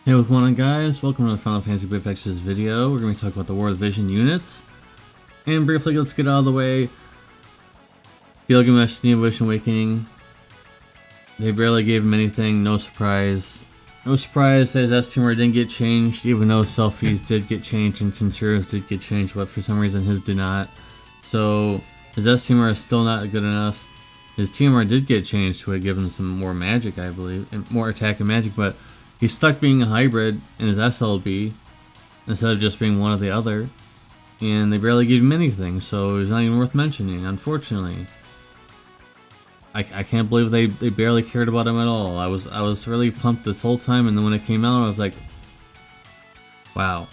Hey, what's going on, guys? Welcome to the Final Fantasy Briefex's video. We're going to be talking about the War of Vision units. And briefly, let's get out of the way. Gilgamesh, New Evolution Awakening. They barely gave him anything, no surprise. No surprise that his S-Teamer didn't get changed, even though Selfie's did get changed and Consuro's did get changed, but for some reason his did not. So, his S-Teamer is still not good enough. His TMR did get changed to give him some more magic, I believe, and more attack and magic, but he's stuck being a hybrid in his SLB instead of just being one or the other. And they barely gave him anything, so he's not even worth mentioning, unfortunately. I can't believe they barely cared about him at all. I was really pumped this whole time, and then when it came out, I was like, wow.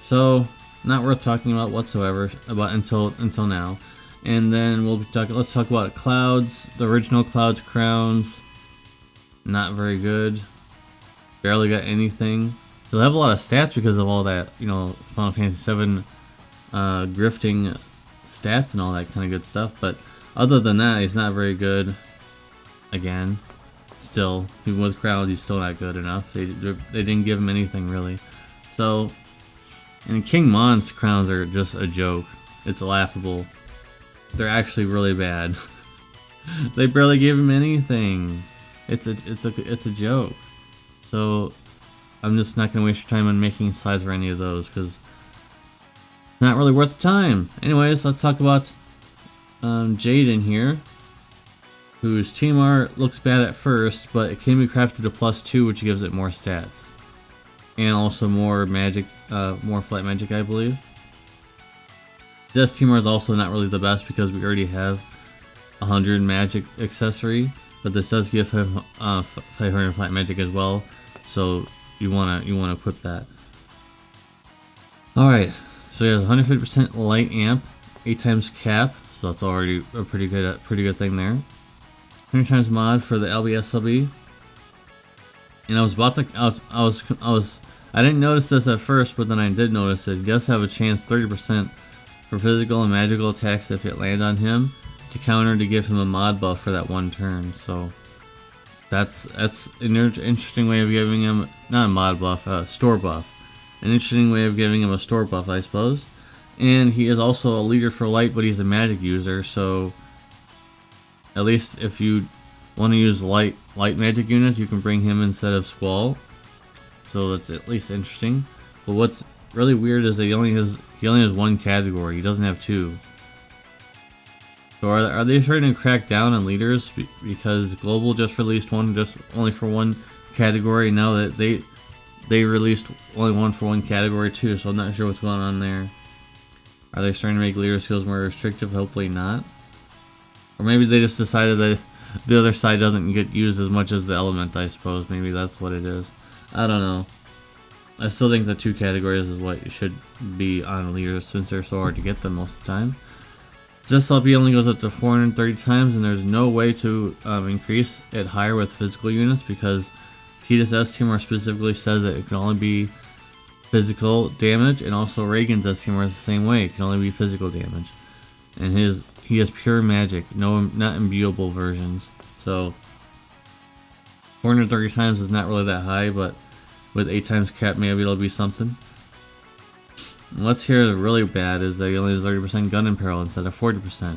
So, not worth talking about whatsoever until now. And then let's talk about Clouds, the original Clouds crowns. Not very good. Barely got anything. He'll have a lot of stats because of all that, Final Fantasy VII grifting stats and all that kind of good stuff. But other than that, he's not very good. Again, still, even with crowns, he's still not good enough. They didn't give him anything really. So, and King Mon's crowns are just a joke. It's laughable. They're actually really bad. They barely gave him anything. It's a joke. So I'm just not gonna waste your time on making slides for any of those because not really worth the time. Anyways, let's talk about Jayden here, whose TMR looks bad at first, but it can be crafted to +2, which gives it more stats and also more magic, more flight magic, I believe. This TMR is also not really the best because we already have 100 magic accessory, but this does give him 500 flight magic as well, so you wanna equip that. All right, so he has 150% light amp, 8 times cap, so that's already a pretty good thing there. 100 times mod for the LBSLB, and I didn't notice this at first, but then I did notice it. He does have a chance 30% for physical and magical attacks if it land on him to counter to give him a mod buff for that one turn. So that's an interesting way of giving him, not a mod buff, a store buff. An interesting way of giving him a store buff, I suppose. And he is also a leader for light, but he's a magic user, so at least if you want to use light magic units, you can bring him instead of Squall. So that's at least interesting. But what's really weird is that he only has one category. He doesn't have two. So are they starting to crack down on leaders because Global just released one just only for one category? Now that they released only one for one category too, so I'm not sure what's going on there. Are they starting to make leader skills more restrictive? Hopefully not. Or maybe they just decided that the other side doesn't get used as much as the element, I suppose. Maybe that's what it is. I don't know. I still think the two categories is what should be on leaders since they're so hard to get them most of the time. This LB only goes up to 430 times, and there's no way to increase it higher with physical units because Tidus S-Teamer specifically says that it can only be physical damage, and also Reagan's S-Teamer is the same way. It can only be physical damage. And he has pure magic, not imbuable versions. So 430 times is not really that high, but with 8 times cap, maybe it'll be something. And what's here really bad is that he only has 30% gun imperil instead of 40%.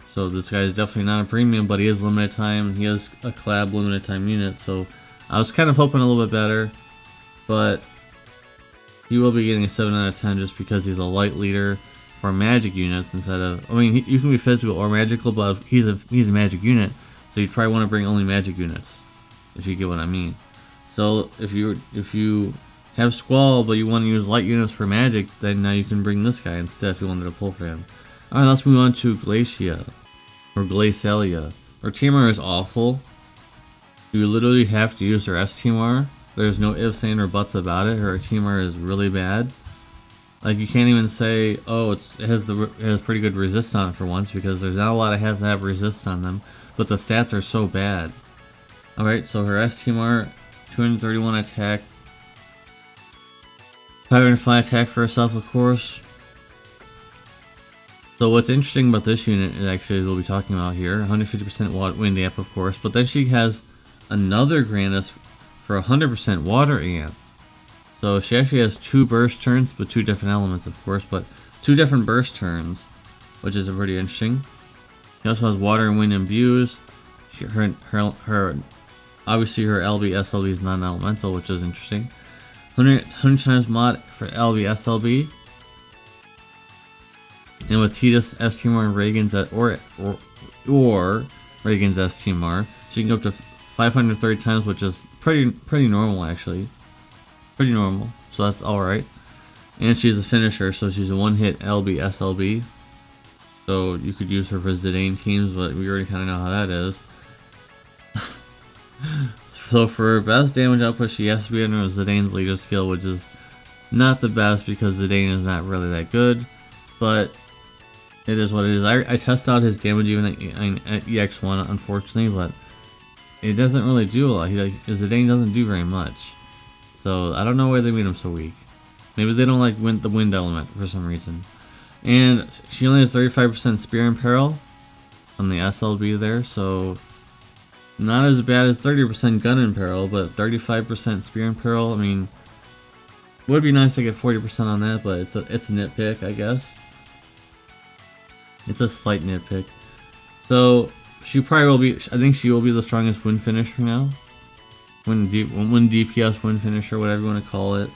So this guy is definitely not a premium, but he is limited time. He is a collab limited time unit, so I was kind of hoping a little bit better, but he will be getting a 7 out of 10 just because he's a light leader for magic units instead of, I mean, you can be physical or magical, but he's a magic unit, so you'd probably want to bring only magic units, if you get what I mean. So if you have Squall, but you want to use light units for magic, then now you can bring this guy instead if you wanted to pull for him. Alright, let's move on to Glaciela. Her TMR is awful. You literally have to use her S-TMR. There's no ifs, ands, or buts about it. Her TMR is really bad. Like, you can't even say, oh, it has pretty good resist on it for once, because there's not a lot of has to have resist on them, but the stats are so bad. Alright, so her S-TMR, 231 attack, 500 fly attack for herself, of course. So what's interesting about this unit, actually, as we'll be talking about here, 150% wind amp, of course, but then she has another Grandis for 100% water amp. So she actually has 2 burst turns, but 2 different elements, of course, but 2 different burst turns, which is pretty interesting. She also has water and wind imbues. Her obviously her LB SLB is non-elemental, which is interesting. 100 times mod for LB SLB. And with Tidus, STMR, and Reagan's or Reagan's STMR, she can go up to 530 times, which is pretty normal actually. Pretty normal, so that's alright. And she's a finisher, so she's a one-hit LB SLB. So you could use her for Zidane teams, but we already kind of know how that is. So for best damage output, she has to be under Zidane's leader skill, which is not the best because Zidane is not really that good, but it is what it is. I test out his damage even at EX1, unfortunately, but it doesn't really do a lot. Zidane doesn't do very much. So I don't know why they made him so weak. Maybe they don't like the wind element for some reason. And she only has 35% spear and peril on the SLB there, so not as bad as 30% gun and peril, but 35% spear and peril. I mean, would be nice to get 40% on that, but it's a nitpick, I guess. It's a slight nitpick. So she probably will be. I think she will be the strongest wind finisher now. Wind DPS, wind finisher, whatever you want to call it.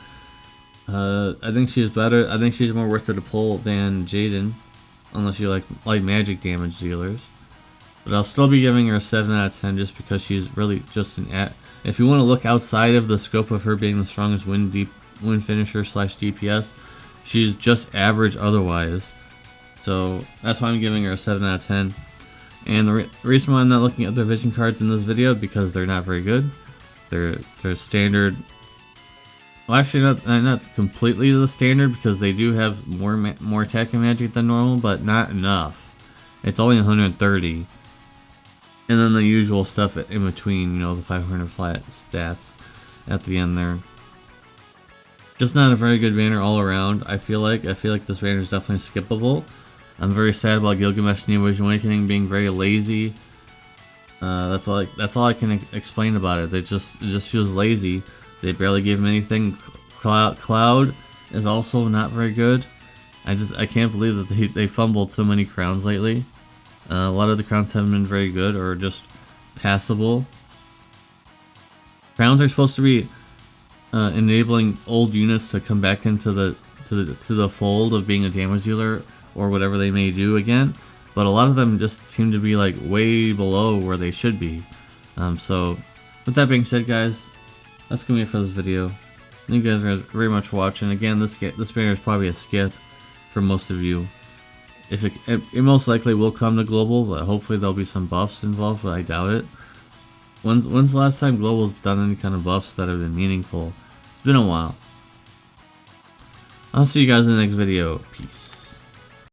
I think she's better. I think she's more worth it to pull than Jayden, unless you like magic damage dealers. But I'll still be giving her a 7 out of 10 just because she's really just an if you want to look outside of the scope of her being the strongest wind finisher / DPS, she's just average otherwise. So that's why I'm giving her a 7 out of 10. And the reason why I'm not looking at their vision cards in this video, because they're not very good. They're standard. Well, actually not completely the standard, because they do have more attack and magic than normal, but not enough. It's only 130. And then the usual stuff in between, you know, the 500 flat stats at the end there. Just not a very good banner all around, I feel like. I feel like this banner is definitely skippable. I'm very sad about Gilgamesh Neo Vision Awakening being very lazy. That's all I can explain about it. It just feels lazy. They barely gave him anything. Cloud is also not very good. I can't believe that they fumbled so many crowns lately. A lot of the crowns haven't been very good or just passable. Crowns are supposed to be enabling old units to come back into the fold of being a damage dealer or whatever they may do again, but a lot of them just seem to be like way below where they should be. So with that being said, guys, that's gonna be it for this video. Thank you guys very much for watching. Again, this banner is probably a skip for most of you. If it most likely will come to global, but hopefully there'll be some buffs involved, but I doubt it. When's the last time global's done any kind of buffs that have been meaningful? It's been a while. I'll see you guys in the next video. Peace.